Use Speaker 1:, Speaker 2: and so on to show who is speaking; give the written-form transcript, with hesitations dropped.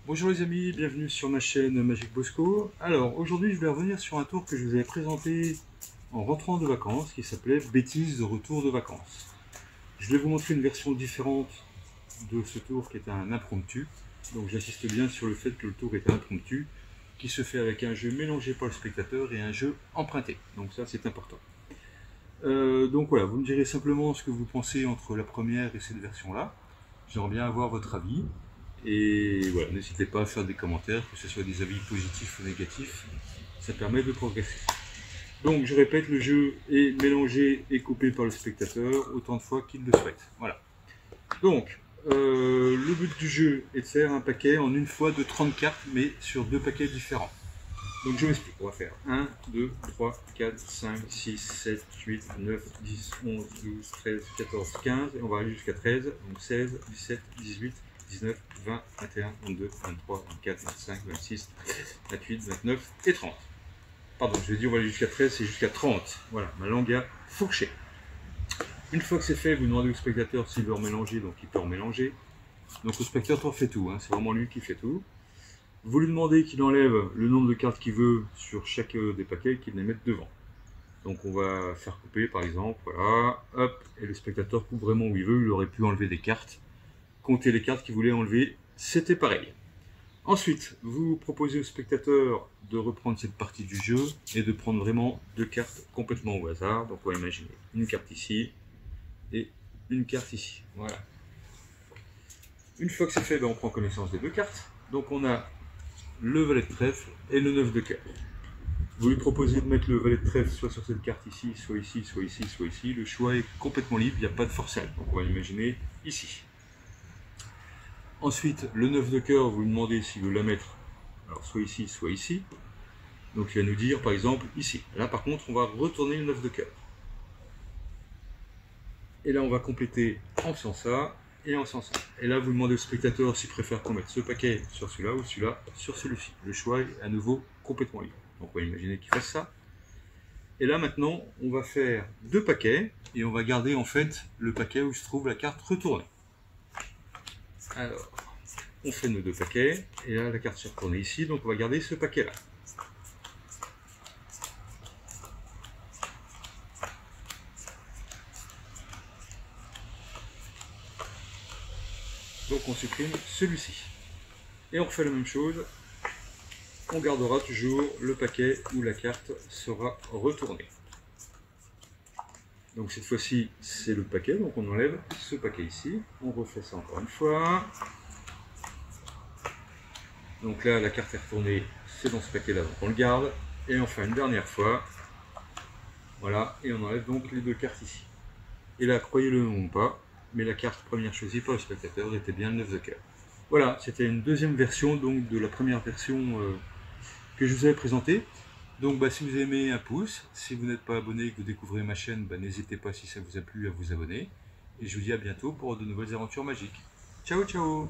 Speaker 1: Bonjour les amis, bienvenue sur ma chaîne Magic Bosco. Alors aujourd'hui je vais revenir sur un tour que je vous avais présenté en rentrant de vacances qui s'appelait Bêtises de retour de vacances. Je vais vous montrer une version différente de ce tour qui est un impromptu. Donc j'insiste bien sur le fait que le tour est impromptu, qui se fait avec un jeu mélangé par le spectateur et un jeu emprunté. Donc ça c'est important. Donc voilà, vous me direz simplement ce que vous pensez entre la première et cette version-là. J'aimerais bien avoir votre avis. Et voilà, n'hésitez pas à faire des commentaires, que ce soit des avis positifs ou négatifs. Ça permet de progresser. Donc je répète, le jeu est mélangé et coupé par le spectateur autant de fois qu'il le souhaite. Voilà. Donc, le but du jeu est de faire un paquet en une fois de 30 cartes, mais sur deux paquets différents. Donc je m'explique, on va faire 1, 2, 3, 4, 5, 6, 7, 8, 9, 10, 11, 12, 13, 14, 15, et on va aller jusqu'à 13, donc 16, 17, 18, 19, 20, 21, 22, 23, 24, 25, 26, 28, 29 et 30. Pardon, je vais dire on va aller jusqu'à 13, c'est jusqu'à 30. Voilà, ma langue a fourché. Une fois que c'est fait, vous demandez au spectateur s'il veut remélanger, donc il peut remélanger. Donc le spectateur fait tout, hein, c'est vraiment lui qui fait tout. Vous lui demandez qu'il enlève le nombre de cartes qu'il veut sur chaque des paquets, qu'il les mette devant. Donc on va faire couper par exemple, voilà, hop, et le spectateur coupe vraiment où il veut, il aurait pu enlever des cartes, compter les cartes qu'il voulait enlever, c'était pareil. Ensuite, vous proposez au spectateur de reprendre cette partie du jeu et de prendre vraiment deux cartes complètement au hasard. Donc on va imaginer une carte ici et une carte ici. Voilà. Une fois que c'est fait, ben, on prend connaissance des deux cartes. Donc on a le valet de trèfle et le 9 de cœur. Vous lui proposez de mettre le valet de trèfle soit sur cette carte ici, soit ici, soit ici, soit ici. Le choix est complètement libre, il n'y a pas de forçage. Donc on va imaginer ici. Ensuite, le 9 de cœur, vous lui demandez s'il veut la mettre alors soit ici, soit ici. Donc il va nous dire par exemple ici. Là par contre, on va retourner le 9 de cœur. Et là on va compléter en faisant ça et en faisant ça. Et là vous demandez au spectateur s'il préfère qu'on mette ce paquet sur celui-là ou celui-là sur celui-ci. Le choix est à nouveau complètement libre. Donc on va imaginer qu'il fasse ça. Et là maintenant on va faire deux paquets et on va garder en fait le paquet où se trouve la carte retournée. Alors on fait nos deux paquets et là la carte s'est retournée ici, donc on va garder ce paquet là. Donc on supprime celui-ci. Et on refait la même chose. On gardera toujours le paquet où la carte sera retournée. Donc cette fois-ci, c'est le paquet. Donc on enlève ce paquet ici. On refait ça encore une fois. Donc là, la carte est retournée. C'est dans ce paquet-là. Donc on le garde. Et enfin une dernière fois. Voilà. Et on enlève donc les deux cartes ici. Et là, croyez-le ou pas, mais la carte première choisie par le spectateur était bien le 9 de cœur. Voilà, c'était une deuxième version donc de la première version que je vous avais présentée. Donc si vous aimez, un pouce. Si vous n'êtes pas abonné et que vous découvrez ma chaîne, n'hésitez pas si ça vous a plu à vous abonner. Et je vous dis à bientôt pour de nouvelles aventures magiques. Ciao ciao.